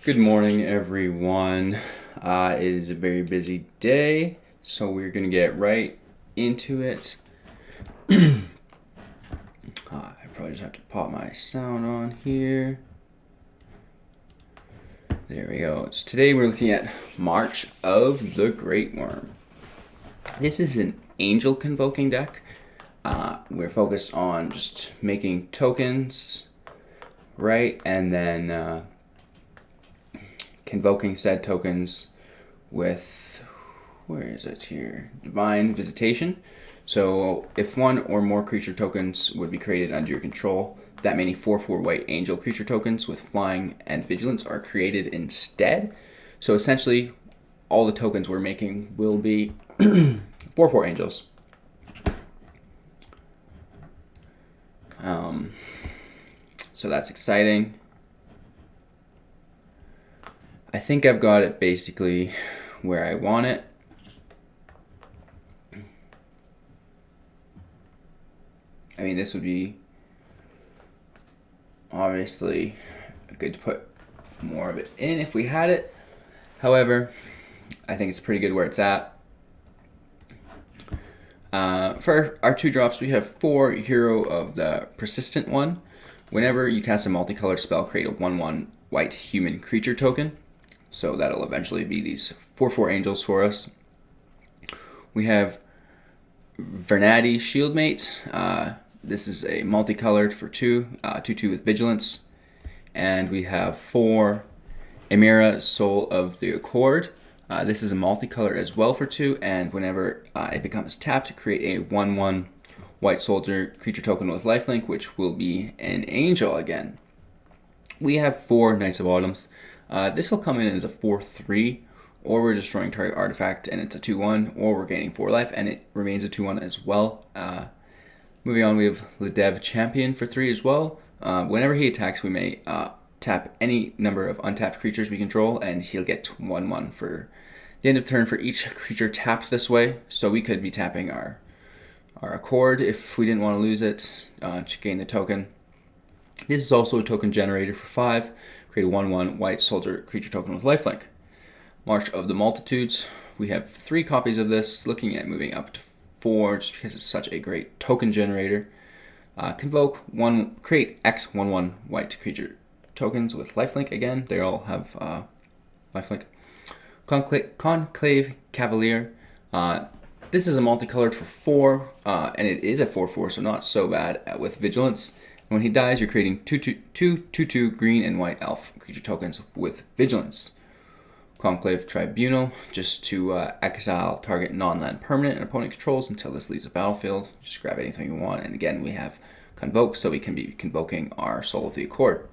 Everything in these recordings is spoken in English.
Good morning, everyone. It is a very busy day, so we're going to get right into it. I probably just have to pop my sound on here. There we go. So today we're looking at March of the Greatwurm. This is an angel convoking deck. We're focused on just making tokens, right? And then convoking said tokens with, where is it here? Divine Visitation. So if one or more creature tokens would be created under your control, that many 4/4 white angel creature tokens with flying and vigilance are created instead. So essentially, all the tokens we're making will be 4/4 angels. So that's exciting. I think I've got it basically where I want it. I mean, this would be obviously good to put more of it in if we had it. However, I think it's pretty good where it's at. For our 2-drops, we have 4 Hero of the Persistent one. Whenever you cast a multicolored spell, create a 1/1 white human creature token. So that'll eventually be these 4/4 angels for us. We have Vernadi Shieldmate. This is a multicolored for 2/2 with vigilance. And we have 4 Emira Soul of the Accord. This is a multicolor as well for 2, and whenever it becomes tapped, create a 1/1 white soldier creature token with lifelink, which will be an angel again. We have 4 Knights of Autumns. This will come in as a 4/3, or we're destroying target artifact and it's a 2/1, or we're gaining 4 life and it remains a 2/1 as well. Moving on, we have Ledev Champion for 3 as well. Whenever he attacks, we may tap any number of untapped creatures we control, and he'll get 1/1 for the end of turn for each creature tapped this way. So we could be tapping our Accord if we didn't want to lose it to gain the token. This is also a token generator for 5. Create a 1/1 white soldier creature token with lifelink. March of the Multitudes. We have 3 copies of this, looking at moving up to 4 just because it's such a great token generator. Convoke create X 1/1 white creature tokens with lifelink. Again, they all have lifelink. Conclave Cavalier. This is a multicolored for 4, and it is a 4/4, so not so bad with vigilance. And when he dies, you're creating 2/2 green and white elf creature tokens with vigilance. Conclave Tribunal, just to exile target non-land permanent and opponent controls until this leaves the battlefield. Just grab anything you want, and again we have Convoke, so we can be convoking our Soul of the Accord.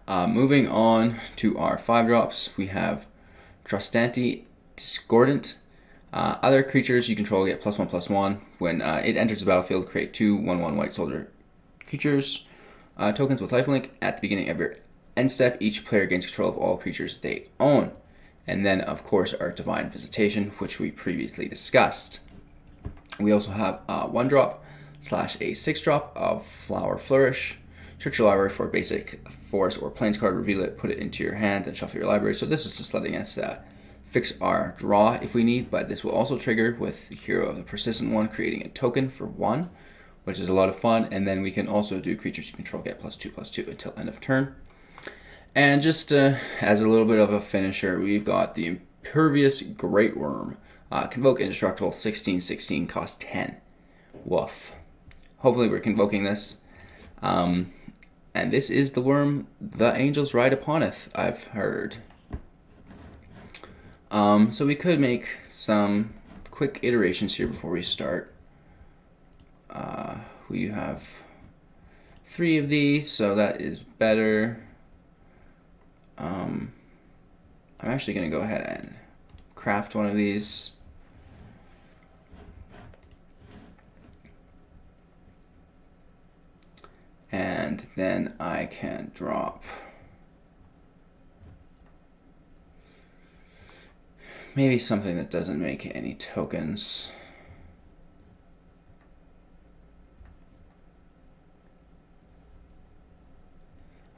Moving on to our 5-drops, we have Trustanti Discordant. Other creatures you control get +1/+1. When it enters the battlefield, create 2 1/1 white soldier creatures tokens with lifelink. At the beginning of your end step, each player gains control of all creatures they own. And then, of course, our Divine Visitation, which we previously discussed. We also have a 1-drop / a 6-drop of Flower Flourish. Search your library for a basic forest or plains card, reveal it, put it into your hand, and shuffle your library. So this is just letting us fix our draw if we need, but this will also trigger with the Hero of the Persistent one, creating a token for 1, which is a lot of fun. And then we can also do creatures you control get +2/+2 until end of turn. And just as a little bit of a finisher, we've got the Impervious Greatwurm. Convoke Indestructible, 16/16, cost 10. Woof. Hopefully we're convoking this. And this is the worm the angels ride uponeth, I've heard. So we could make some quick iterations here before we start. We have 3 of these, so that is better. I'm actually going to go ahead and craft one of these. And then I can drop maybe something that doesn't make any tokens.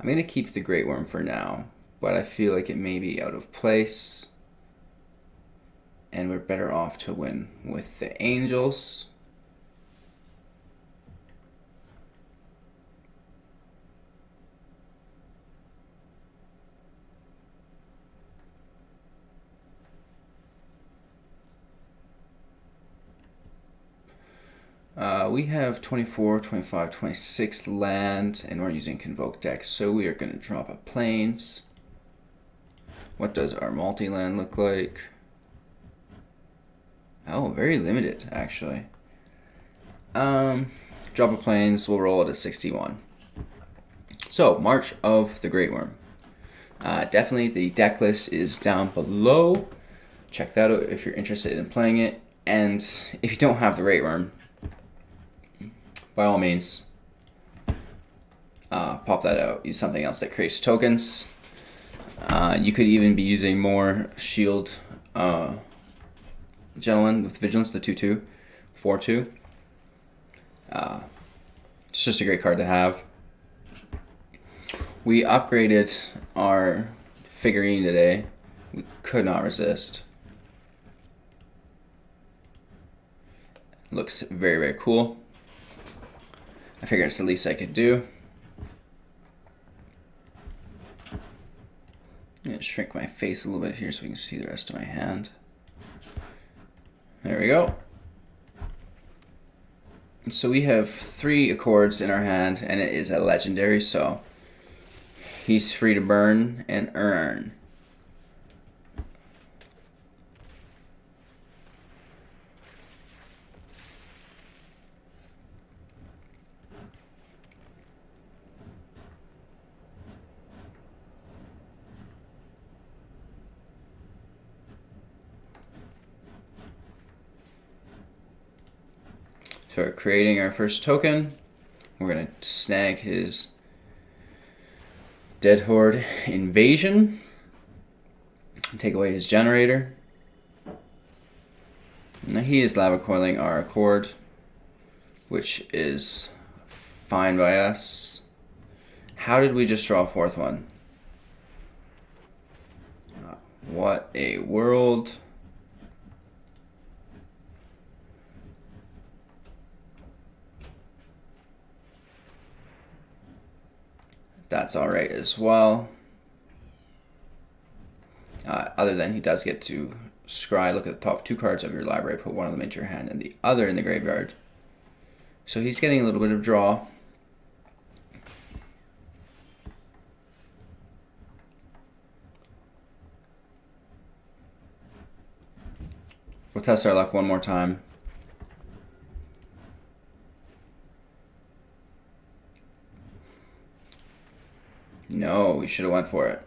I'm going to keep the Greatwurm for now but I feel like it may be out of place. And we're better off to win with the Angels. We have 24, 25, 26 land, and we're using Convoke decks, so we are going to drop a Plains. What does our multi-land look like? Oh, very limited, actually. Drop a Plains, we'll roll it at 61. So, March of the Greatwurm. Definitely the deck list is down below. Check that out if you're interested in playing it. And if you don't have the Greatwurm, by all means, pop that out. Use something else that creates tokens. You could even be using more shield gentleman with vigilance, the 2/2, 4/2. It's just a great card to have. We upgraded our figurine today. We could not resist. Looks very, very cool. I figure it's the least I could do. I'm going to shrink my face a little bit here so we can see the rest of my hand. There we go. So we have 3 Accords in our hand, and it is a legendary, so he's free to burn and earn. So we're creating our first token. We're going to snag his Dead Horde Invasion. Take away his generator. Now he is lava coiling our Accord, which is fine by us. How did we just draw a 4th one? What a world. That's alright as well. Other than he does get to scry, look at the top 2 cards of your library, put one of them into your hand and the other in the graveyard. So he's getting a little bit of draw. We'll test our luck one more time. No, we should have went for it.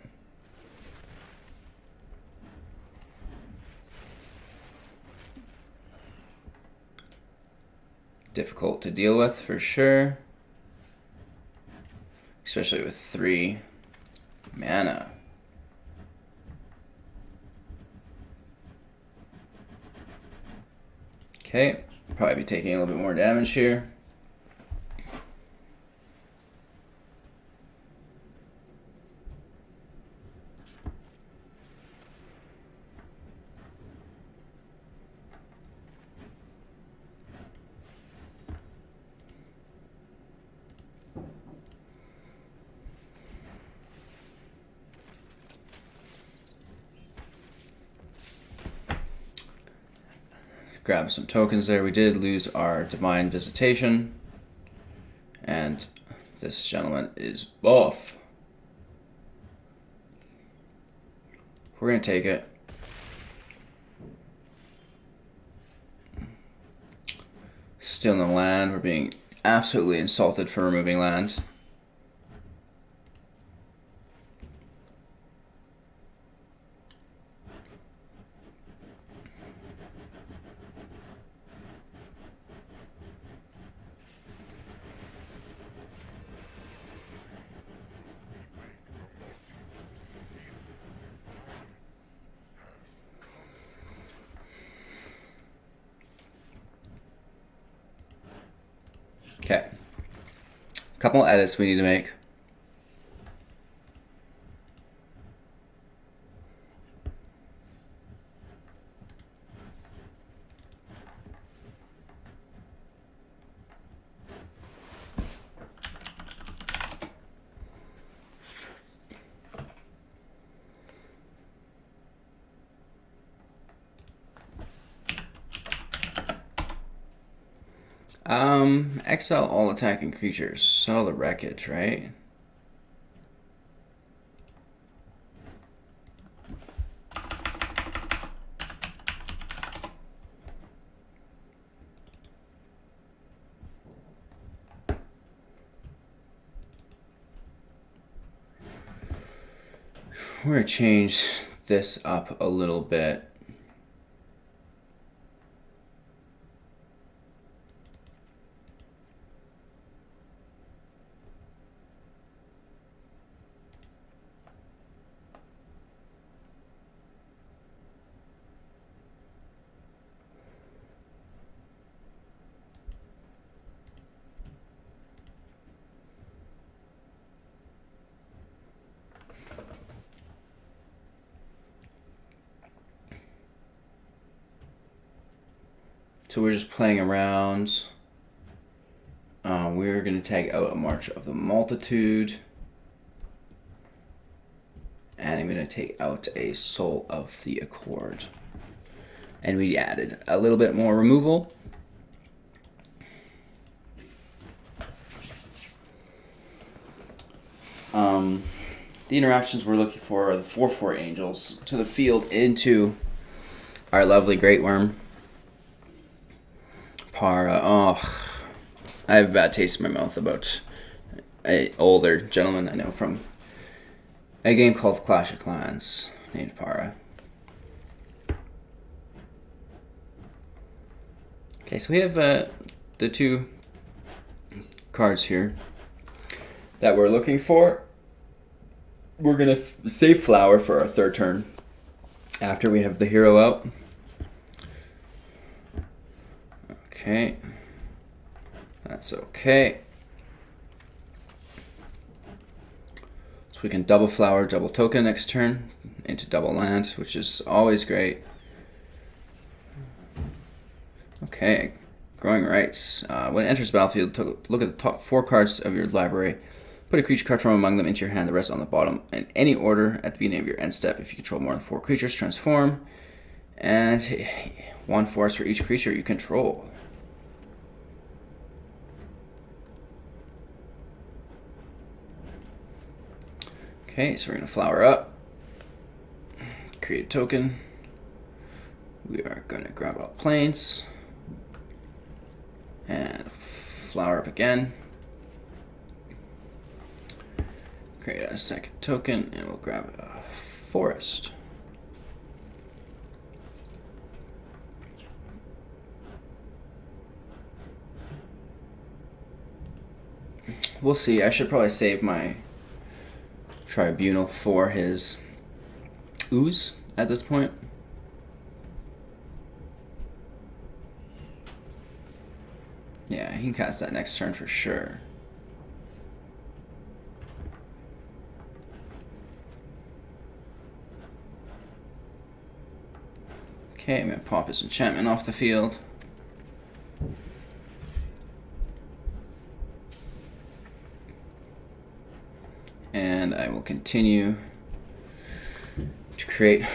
Difficult to deal with for sure. Especially with 3 mana. Okay, probably be taking a little bit more damage here. Grab some tokens there. We did lose our Divine Visitation. And this gentleman is buff. We're going to take it. Still no land. We're being absolutely insulted for removing land. Okay. A couple edits we need to make. Exile all attacking creatures. Settle the Wreckage, right? We're going to change this up a little bit. So we're just playing around. We're going to tag out a March of the Multitude. And I'm going to take out a Soul of the Accord. And we added a little bit more removal. The interactions we're looking for are the 4/4 Angels to the field into our lovely Greatwurm. Para. Oh, I have a bad taste in my mouth about an older gentleman I know from a game called Clash of Clans named Para. Okay, so we have the two cards here that we're looking for. We're going to save Flower for our third turn after we have the hero out. Okay, that's okay. So we can double Flower, double token next turn into double land, which is always great. Okay, Growing Rights. When it enters the battlefield, look at the top 4 cards of your library. Put a creature card from among them into your hand, the rest on the bottom, in any order at the beginning of your end step. If you control more than 4 creatures, transform. And 1 force for each creature you control. Okay, so we're going to Flower up. Create a token. We are going to grab out Plains. And Flower up again. Create a second token, and we'll grab a Forest. We'll see. I should probably save my Tribunal for his ooze at this point. Yeah, he can cast that next turn for sure. Okay, I'm going to pop his enchantment off the field. And I will continue to create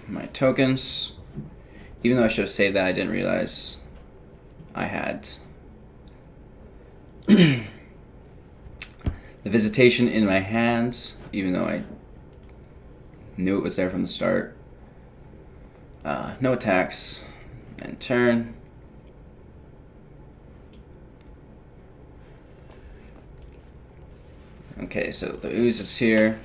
my tokens. Even though I should have saved that, I didn't realize I had the Visitation in my hands, even though I knew it was there from the start. No attacks, and turn. Okay, so the ooze is here.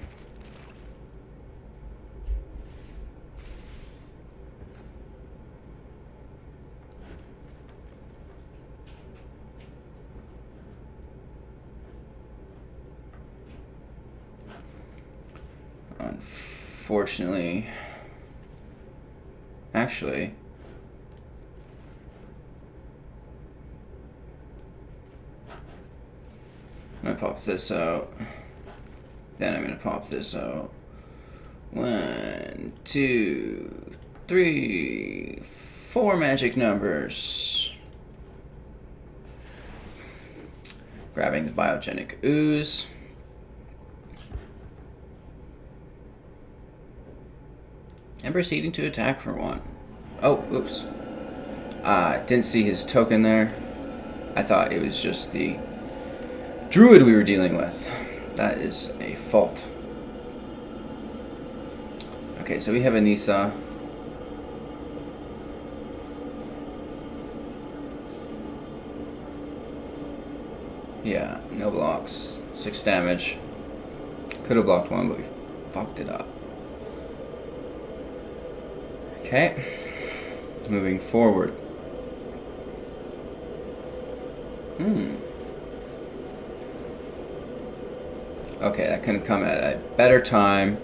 Unfortunately, actually, I'm gonna pop this out. Then I'm gonna pop this out. 1, 2, 3, 4 magic numbers. Grabbing the Biogenic Ooze. And proceeding to attack for 1. Oh, oops. Didn't see his token there. I thought it was just the druid we were dealing with. That is a fault. Okay, so we have a Nisa. Yeah, no blocks. 6 damage. Could have blocked one, but we fucked it up. Okay. Moving forward. Okay, that couldn't come at a better time.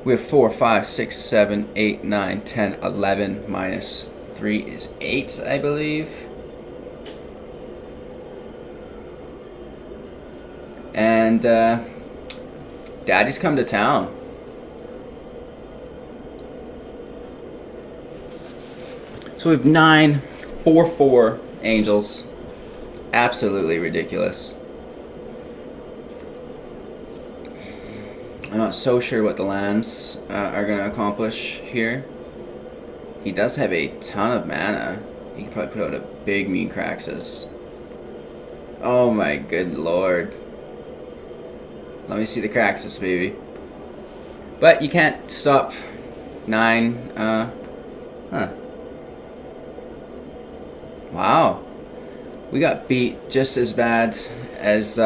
We have 4, 5, 6, 7, 8, 9, 10, 11. Minus 3 is 8, I believe. And Daddy's come to town. So we have 9, 4, 4 angels. Absolutely ridiculous. I'm not so sure what the lands are going to accomplish here. He does have a ton of mana. He can probably put out a big mean Craxus. Oh my good lord. Let me see the Craxus, baby. But you can't stop 9. Wow. We got beat just as bad as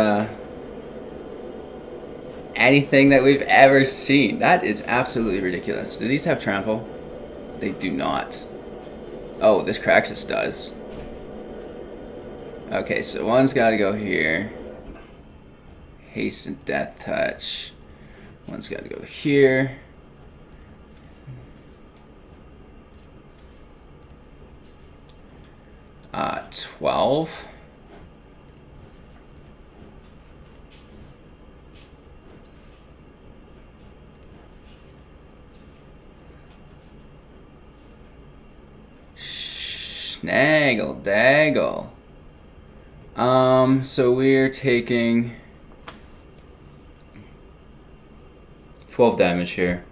anything that we've ever seen. That is absolutely ridiculous. Do these have trample? They do not. Oh, this Craxus does. Okay, so one's got to go here. Haste and Death Touch. One's got to go here. Uh, 12. Snaggle daggle. So we're taking 12 damage here.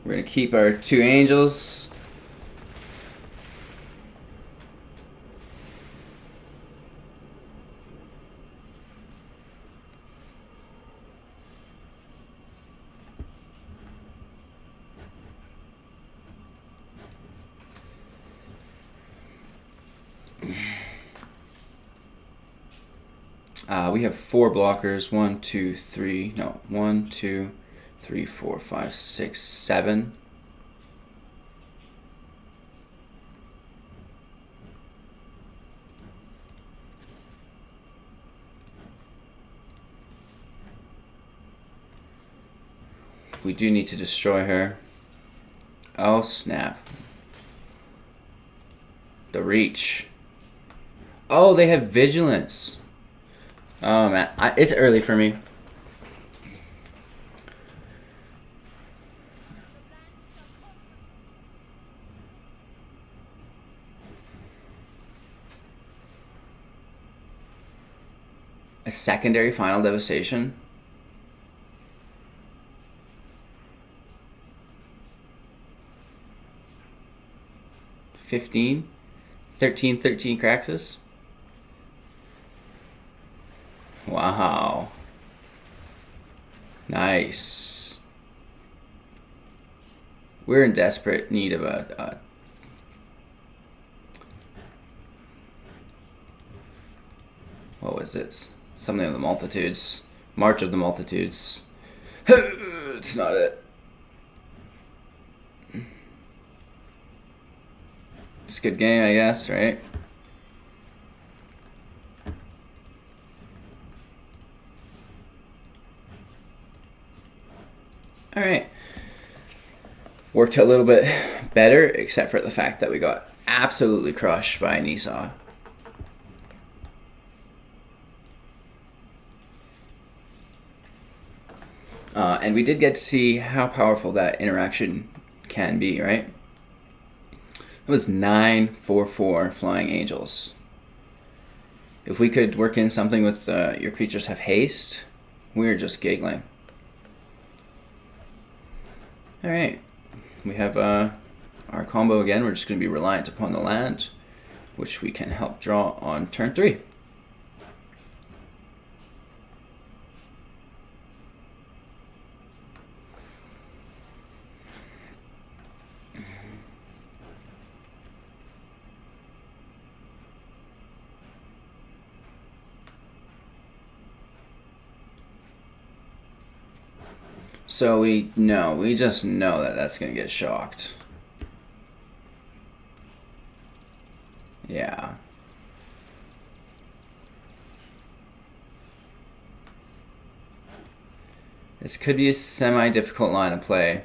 We're gonna keep our 2 angels. We have 4 blockers. 1, 2, 3. No, 1, 2, 3, 4, 5, 6, 7. We do need to destroy her. Oh snap. The reach. Oh, they have vigilance. Oh man, it's early for me. A secondary final devastation. $15, $13 Craxus. Wow. Nice. We're in desperate need of a what was it? Something of the multitudes. March of the multitudes. It's not it. It's a good game, I guess, right? Alright. Worked a little bit better, except for the fact that we got absolutely crushed by Nisa. And we did get to see how powerful that interaction can be, right? It was 9, 4, 4 flying angels. If we could work in something with your creatures have haste, we're just giggling. Alright. We have our combo again. We're just going to be reliant upon the land, which we can help draw on turn 3. So we just know that that's going to get shocked. Yeah. This could be a semi-difficult line of play.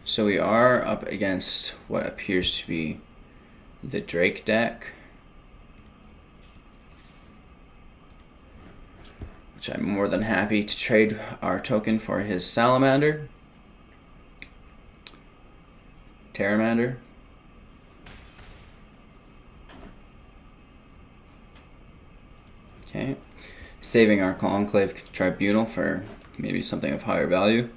So we are up against what appears to be the Drake deck, which I'm more than happy to trade our token for his Salamander, Terramander. Okay, saving our Conclave Tribunal for maybe something of higher value.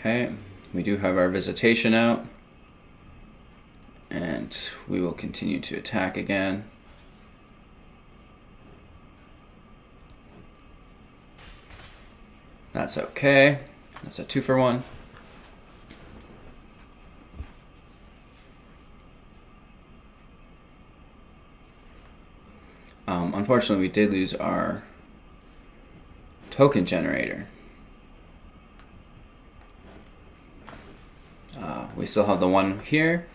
Okay, we do have our Visitation out, and we will continue to attack again. That's okay. That's a 2-for-1. Unfortunately, we did lose our token generator. We still have the one here,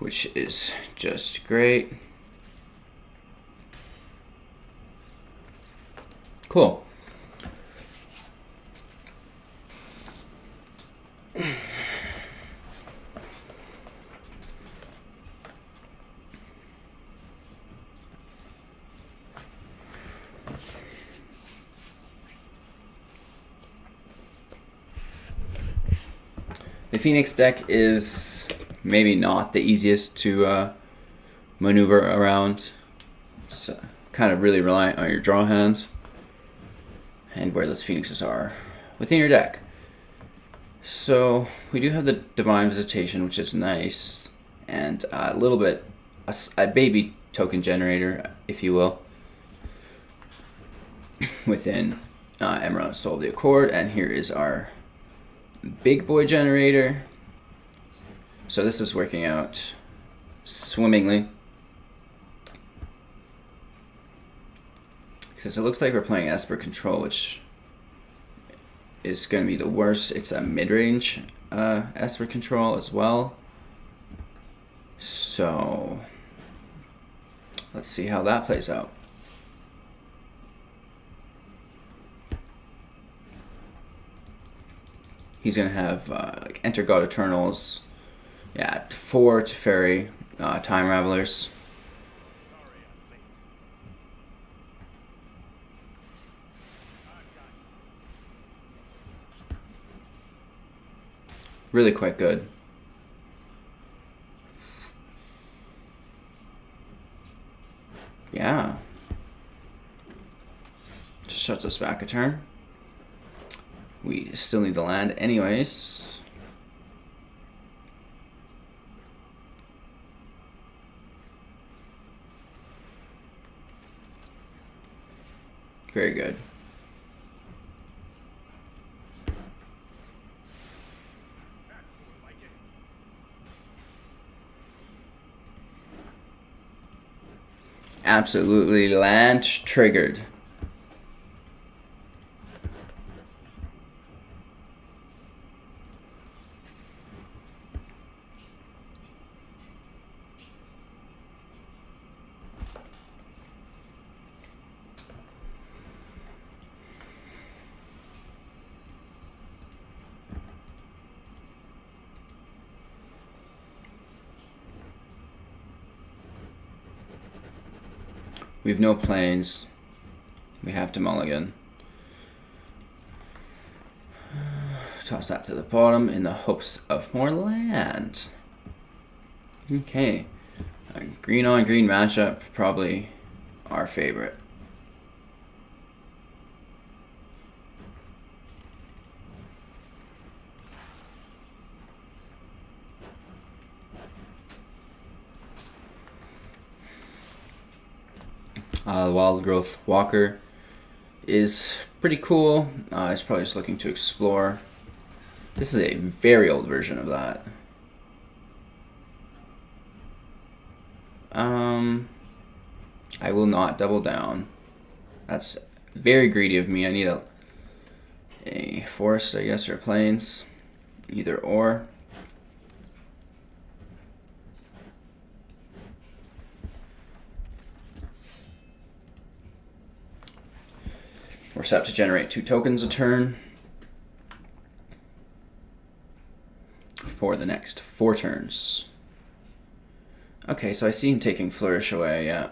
which is just great. Cool. The Phoenix deck is maybe not the easiest to maneuver around. It's kind of really reliant on your draw hand and where those Phoenixes are within your deck. So we do have the Divine Visitation, which is nice, and a little bit, a baby token generator, if you will, within Emerald Soul of the Accord, and here is our big boy generator. So this is working out swimmingly, because it looks like we're playing Esper Control, which is going to be the worst. It's a mid-range Esper Control as well. So let's see how that plays out. He's going to have like Enter God Eternals, yeah, 4 Teferi Time Ravelers. Really quite good. Yeah. Just shuts us back a turn. We still need to land anyways. Very good. Absolutely land triggered. We have no planes. We have to mulligan. Toss that to the bottom in the hopes of more land. Okay. A green on green matchup, probably our favorite. Wild Growth Walker is pretty cool. It's probably just looking to explore. This is a very old version of that. I will not double down. That's very greedy of me. I need a forest, I guess, or plains. Either or. We're set up to generate 2 tokens a turn for the next 4 turns. Okay, so I see him taking Flourish away, yeah.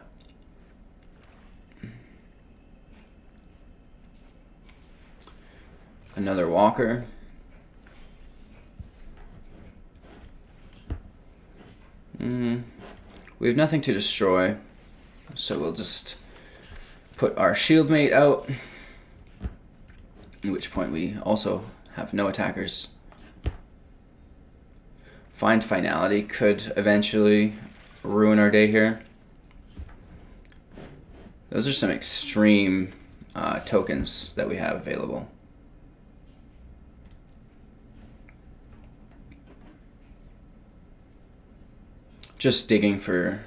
Another Walker. We have nothing to destroy, so we'll just put our Shieldmate out, at which point we also have no attackers. Find Finality could eventually ruin our day here. Those are some extreme tokens that we have available. Just digging for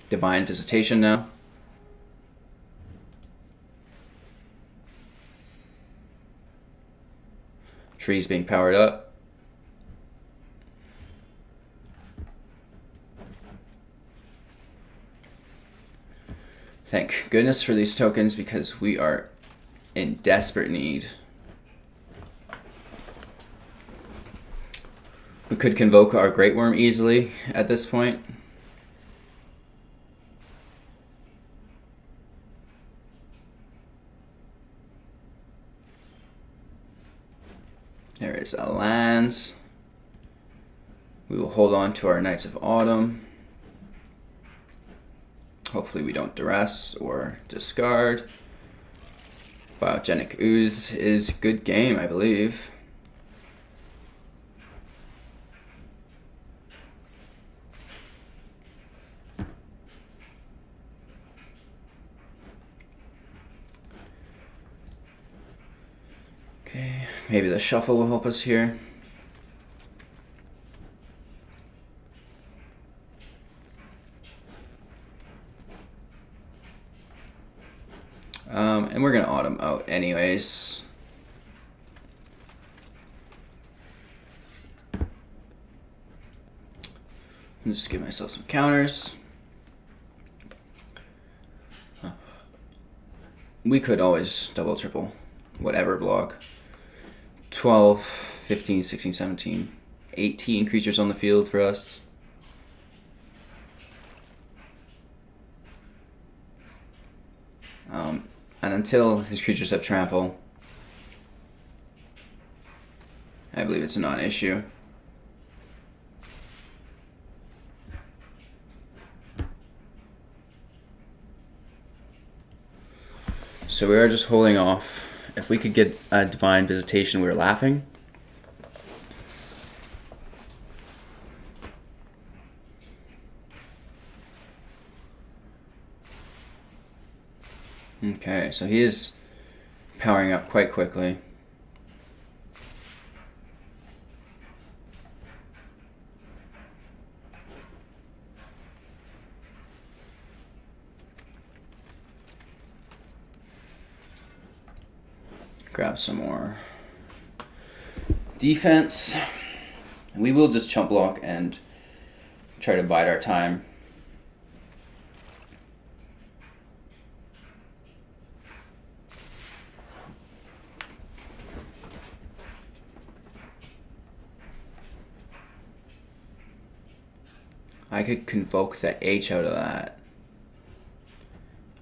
Divine Visitation now. Trees being powered up. Thank goodness for these tokens because we are in desperate need. We could convoke our Greatwurm easily at this point. There is a land. We will hold on to our Knights of Autumn. Hopefully we don't duress or discard. Biogenic Ooze is good game, I believe. Okay, maybe the shuffle will help us here. And we're gonna autumn out anyways. Just give myself some counters. We could always double, triple, whatever block. 12, 15, 16, 17, 18 creatures on the field for us. And until his creatures have trample, I believe it's a non-issue. So we are just holding off. If we could get a Divine Visitation, we were laughing. Okay, so he is powering up quite quickly. Grab some more defense. We will just chump block and try to bide our time. I could convoke the H out of that.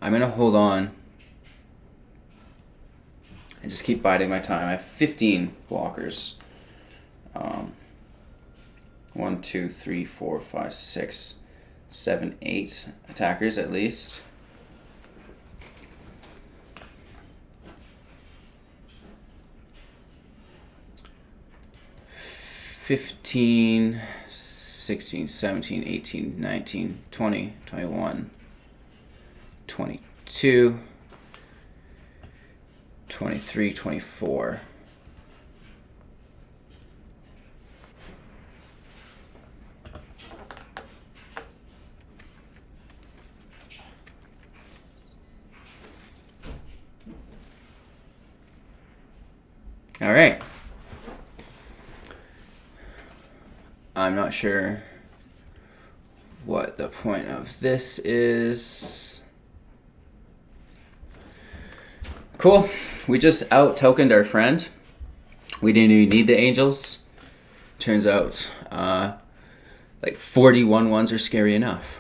I'm going to hold on and just keep biding my time. I have 15 blockers. 1, 2, 3, 4, 5, 6, 7, 8 attackers at least. $15, 16, 17, 18, 19, 20, 21, 22, 23, 24. All right. I'm not sure what the point of this is. Cool. We just out-tokened our friend. We didn't even need the angels. Turns out, like 41 ones are scary enough.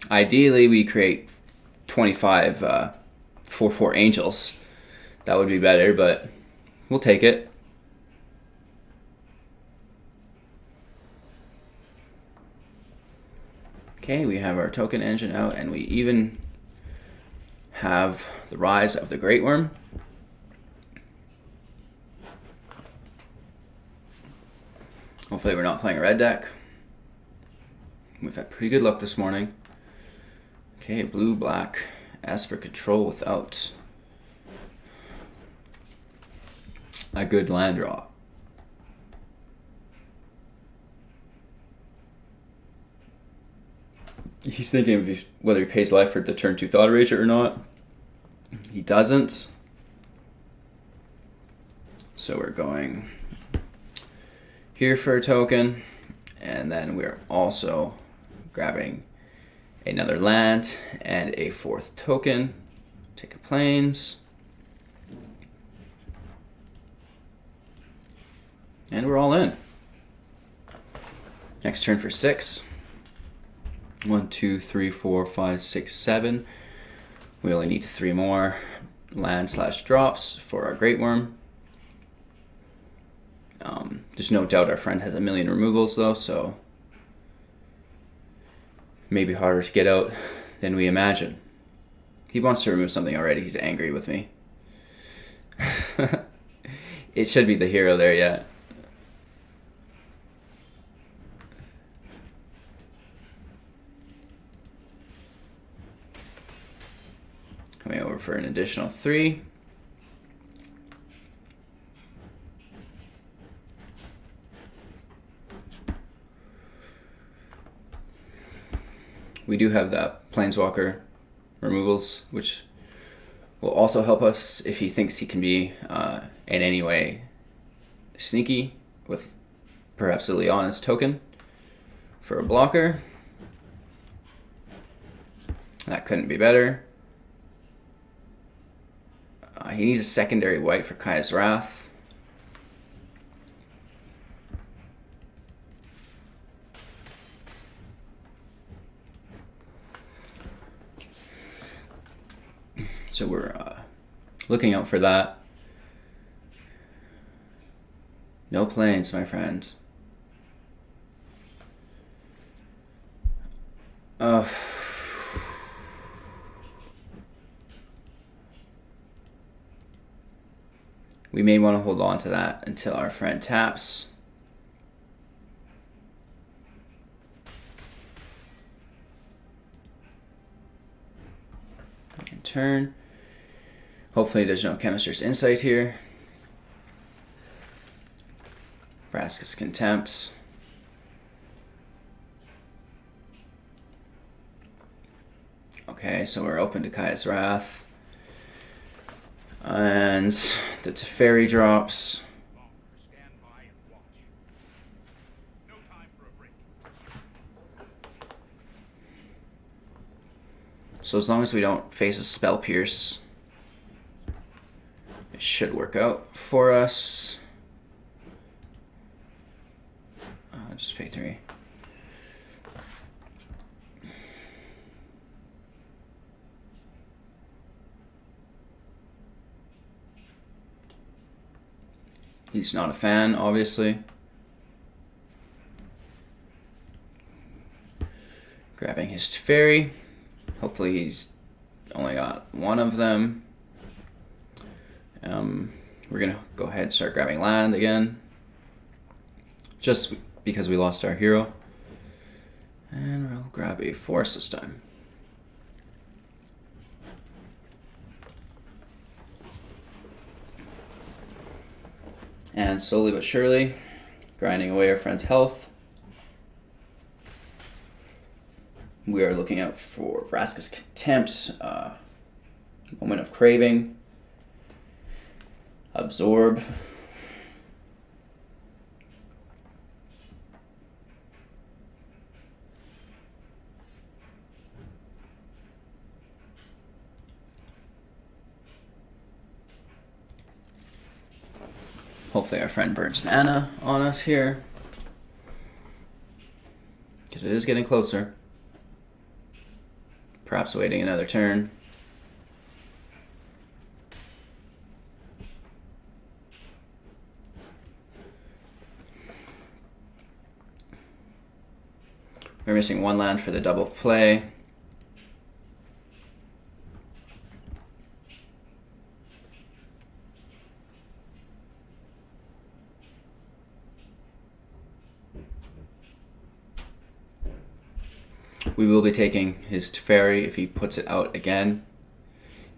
Ideally, we create 25 4/4 angels. That would be better, but we'll take it. Okay, we have our token engine out, and we even have the Rise of the Greatwurm. Hopefully we're not playing a red deck. We've had pretty good luck this morning. Okay, blue, black, ask for control without a good land draw. He's thinking of whether he pays life for the turn 2 Thought Eraser or not. He doesn't. So we're going here for a token, and then we're also grabbing another land and a 4th token. Take a plains. And we're all in. Next turn for 6. 1, 2, 3, 4, 5, 6, 7. We only need 3 more land/drops for our Greatwurm. There's no doubt our friend has a million removals though, so maybe harder to get out than we imagine. He wants to remove something already. He's angry with me. It should be the hero there, yeah. Coming over for an additional 3. We do have that Planeswalker removals, which will also help us if he thinks he can be in any way sneaky with perhaps a Leona's token for a blocker. That couldn't be better. He needs a secondary white for Kaya's Wrath. So we're looking out for that. No planes, my friend. We may want to hold on to that until our friend taps. Turn. Hopefully there's no Chemister's Insight here. Vraska's Contempt. Okay, so we're open to Kaya's Wrath. And the Teferi drops. So as long as we don't face a Spell Pierce, it should work out for us. Just pay 3. He's not a fan, obviously. Grabbing his Teferi. Hopefully he's only got one of them. We're gonna go ahead and start grabbing land again. Just because we lost our hero. And we'll grab a forest this time. And slowly but surely, grinding away our friend's health. We are looking out for Vraska's Contempt, Moment of Craving, Absorb. Hopefully our friend burns mana on us here, because it is getting closer. Perhaps waiting another turn. We're missing one land for the double play. We will be taking his Teferi if he puts it out again.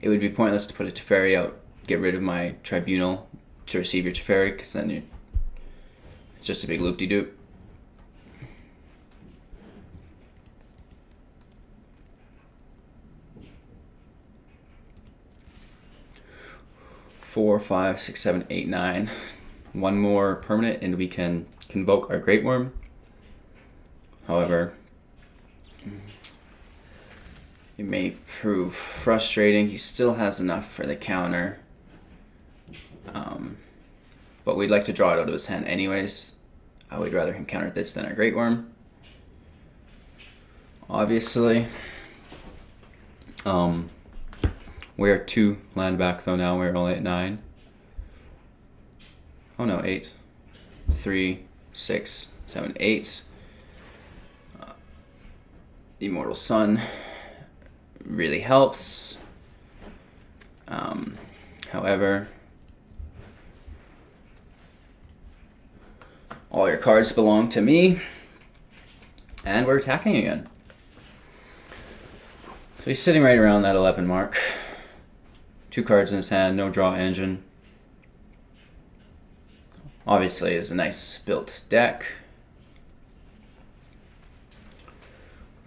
It would be pointless to put a Teferi out, get rid of my Tribunal to receive your Teferi, because then it's just a big loop-de-doop. Four, 5, 6, 7, 8, 9. One more permanent and we can convoke our Greatwurm. However, it may prove frustrating. He still has enough for the counter. But we'd like to draw it out of his hand anyways. I would rather him counter this than our Greatwurm. Obviously. We're 2 land back though now. We're only at 9. Oh no, 8. 3, 6, 7, 8. Immortal Sun really helps. However, all your cards belong to me, and we're attacking again. So he's sitting right around that 11 mark. 2 cards in his hand, no draw engine. Obviously, it's a nice built deck.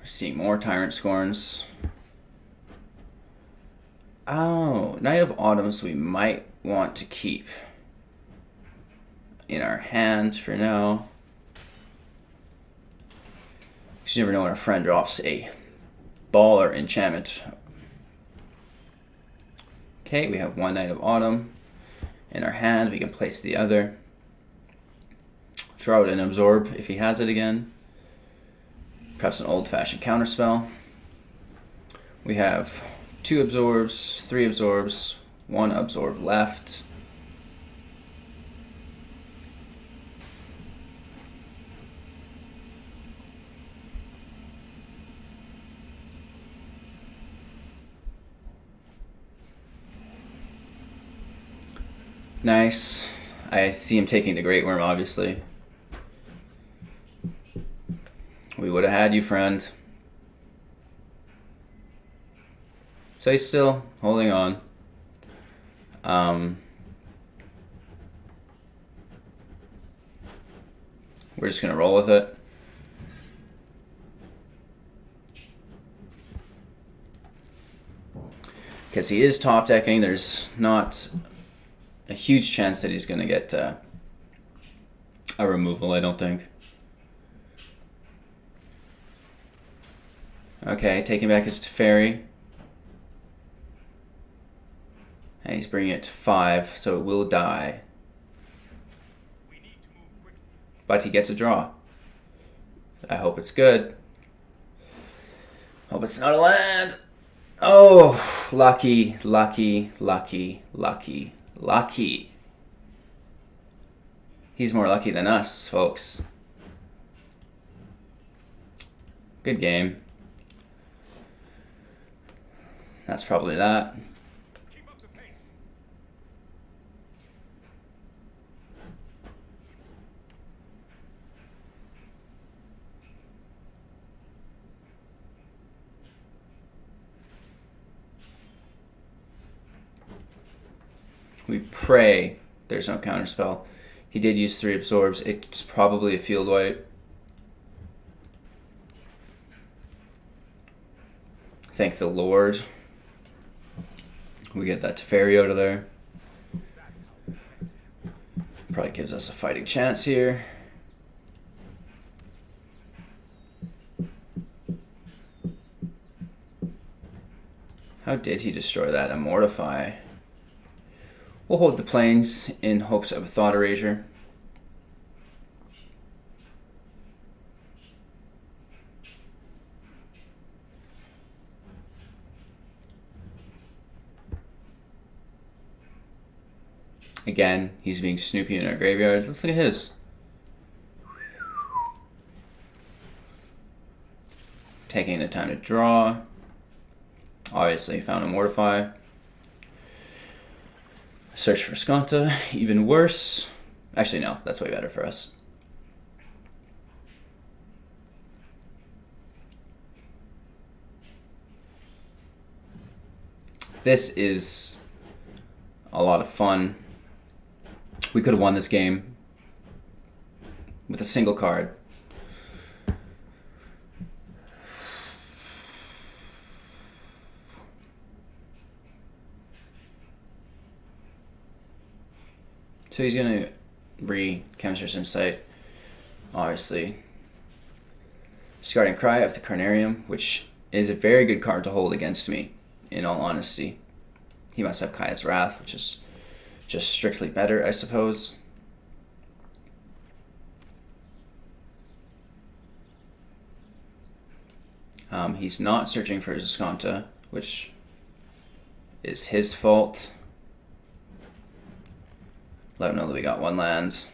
We're seeing more Tyrant Scorns. Oh, Knight of Autumns we might want to keep in our hands for now. You never know when a friend drops a baller enchantment. Okay, we have 1 Knight of Autumn in our hand. We can place the other. Draw out an Absorb if he has it again. Perhaps an old-fashioned counterspell. We have 2 Absorbs, 3 Absorbs, 1 Absorb left. Nice. I see him taking the Greatwurm, obviously. We would have had you, friend. So he's still holding on. We're just going to roll with it. Because he is top decking, there's not a huge chance that he's going to get a removal, I don't think. Okay, taking back his Teferi. And he's bringing it to 5, so it will die. But he gets a draw. I hope it's good. Hope it's not a land. Oh, lucky, lucky, lucky, lucky, lucky. He's more lucky than us, folks. Good game. That's probably that. We pray there's no counterspell. He did use 3 absorbs. It's probably a field wipe. Thank the Lord. We get that Teferi out of there. Probably gives us a fighting chance here. How did he destroy that? Immortify. We'll hold the plains in hopes of a Thought Erasure. Again, he's being snoopy in our graveyard. Let's look at his. Taking the time to draw. Obviously, found a Mortify. Search for Skanta, even worse. Actually, no, that's way better for us. This is a lot of fun. We could have won this game with a single card. So he's going to re-Chemist's Insight, obviously. Discarding Cry of the Carnarium, which is a very good card to hold against me, in all honesty. He must have Kaya's Wrath, which is just strictly better, I suppose. He's not searching for his Skanta, which is his fault. Let him know that we got 1 land.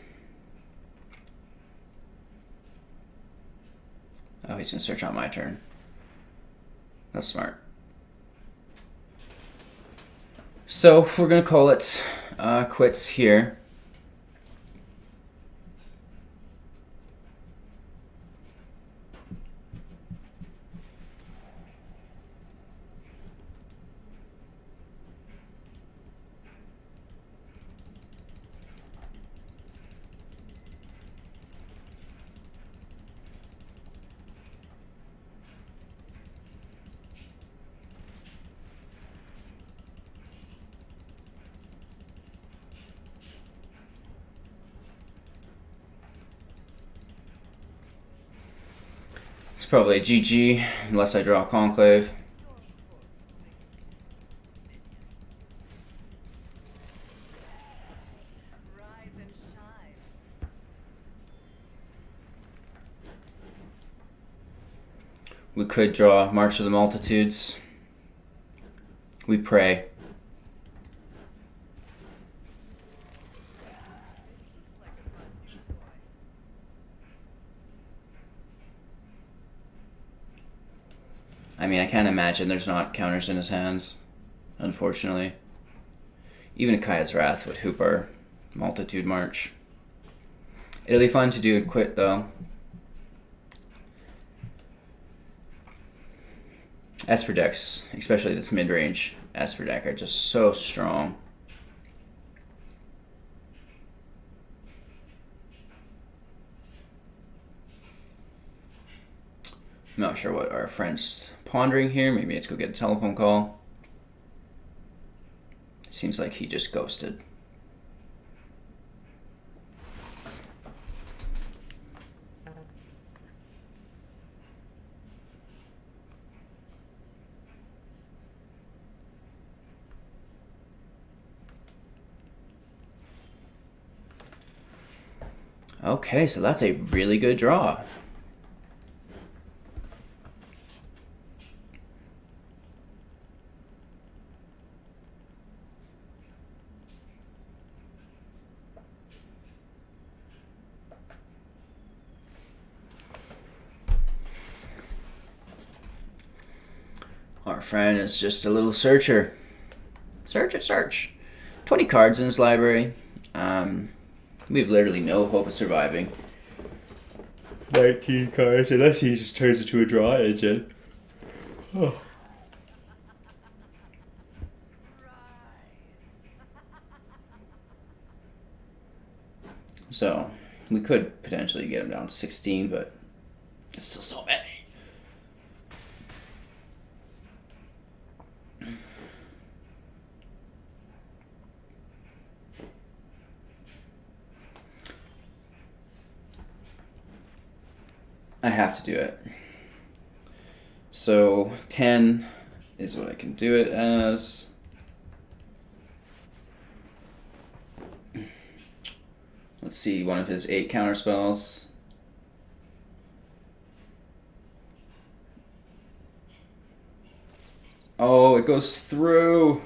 Oh, he's going to search on my turn. That's smart. So we're going to call it quits here. It's probably a GG, unless I draw a Conclave. We could draw March of the Multitudes. We pray. I mean, I can't imagine there's not counters in his hands, unfortunately. Even Kaya's Wrath would hoop our Multitude March. It'll be fun to do and quit, though. Esper decks, especially this mid-range Esper deck, are just so strong. I'm not sure what our friend's pondering here. Maybe let's go get a telephone call. It seems like he just ghosted. Okay, so that's a really good draw. Our friend is just a little searcher. Search. 20 cards in his library. We have literally no hope of surviving. 19 cards, unless he just turns into a draw engine. Oh. So, we could potentially get him down to 16, but it's still so many. I have to do it. So 10 is what I can do it as. Let's see, one of his 8 counter spells. Oh, it goes through.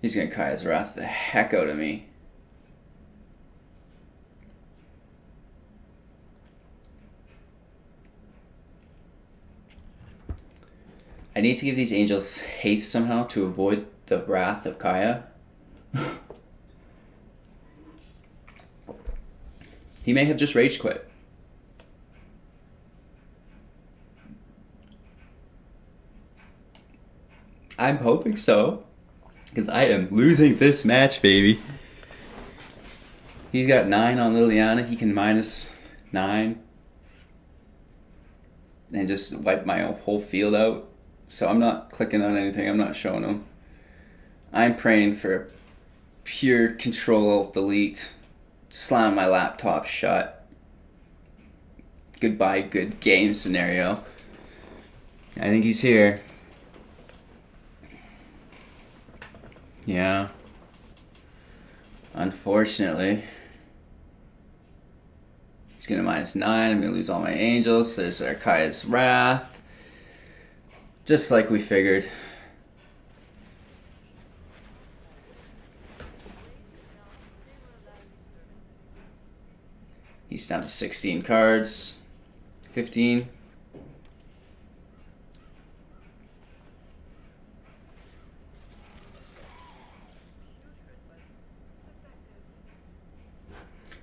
He's gonna Kaya's Wrath the heck out of me. I need to give these angels haste somehow to avoid the wrath of Kaya. He may have just rage quit. I'm hoping so, because I am losing this match, baby. He's got 9 on Liliana. He can -9 and just wipe my whole field out. So I'm not clicking on anything. I'm not showing him. I'm praying for pure Control-Alt-Delete. Slam my laptop shut. Goodbye, good game scenario. I think he's here. Yeah. Unfortunately. He's gonna -9. I'm gonna lose all my angels. There's our Kaya's Wrath. Just like we figured. He's down to 16 cards. 15.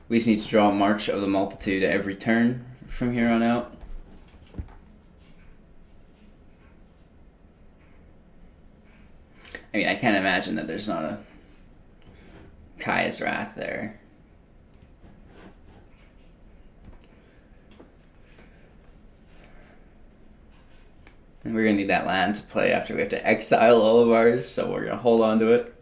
We just need to draw March of the Multitude every turn from here on out. I mean, I can't imagine that there's not a Kaya's Wrath there. And we're going to need that land to play after we have to exile all of ours, so we're going to hold on to it.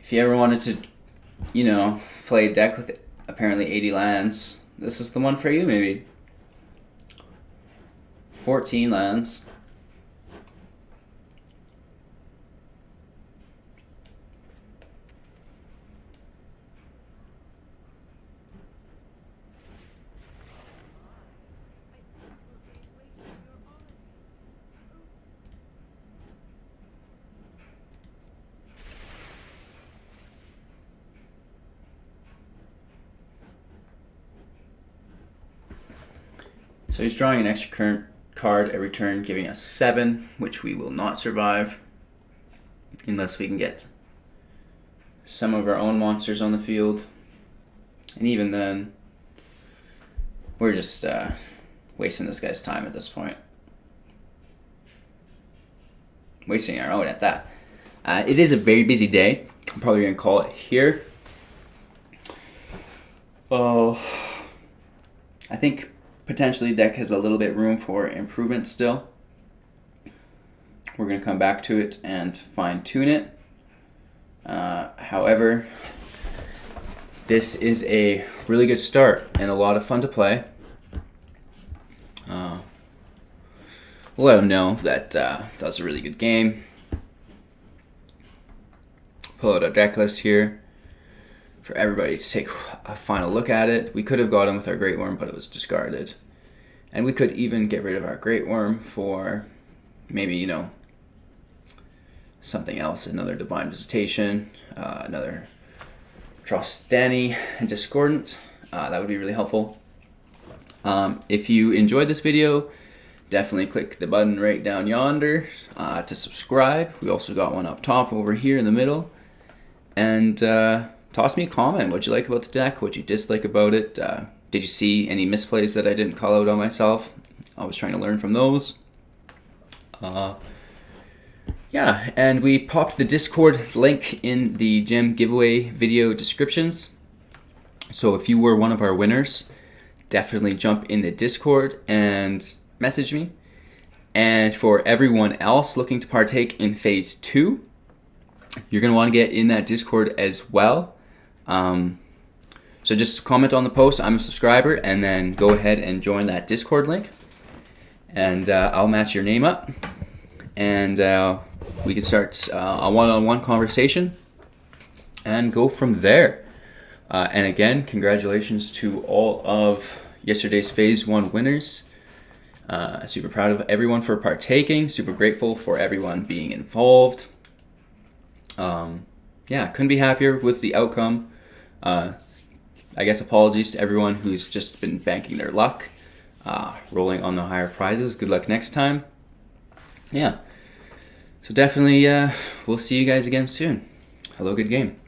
If you ever wanted to, you know, play a deck with apparently 80 lands, this is the one for you, maybe. 14 lands. So he's drawing an extra current card every turn, giving us 7, which we will not survive unless we can get some of our own monsters on the field. And even then, we're just wasting this guy's time at this point. Wasting our own at that. It is a very busy day, I'm probably going to call it here. Oh, I think potentially the deck has a little bit room for improvement still. We're going to come back to it and fine-tune it. However, this is a really good start and a lot of fun to play. We'll let them know that that's a really good game. Pull out a deck list here for everybody to take a final look at it. We could have got him with our Greatwurm, but it was discarded. And we could even get rid of our Greatwurm for maybe, you know, something else, another Divine Visitation, another Trostani and Discordant. That would be really helpful. If you enjoyed this video, definitely click the button right down yonder to subscribe. We also got one up top over here in the middle. And toss me a comment. What'd you like about the deck? What'd you dislike about it? Did you see any misplays that I didn't call out on myself? I was trying to learn from those. Yeah, and we popped the Discord link in the gem giveaway video descriptions. So if you were one of our winners, definitely jump in the Discord and message me. And for everyone else looking to partake in Phase 2, you're going to want to get in that Discord as well. So just comment on the post, I'm a subscriber, and then go ahead and join that Discord link. And I'll match your name up. And we can start a one-on-one conversation and go from there. And again, congratulations to all of yesterday's Phase 1 winners. Super proud of everyone for partaking. Super grateful for everyone being involved. Yeah, couldn't be happier with the outcome. I guess apologies to everyone who's just been banking their luck, rolling on the higher prizes. Good luck next time. Yeah, so definitely we'll see you guys again soon. Hello, good game.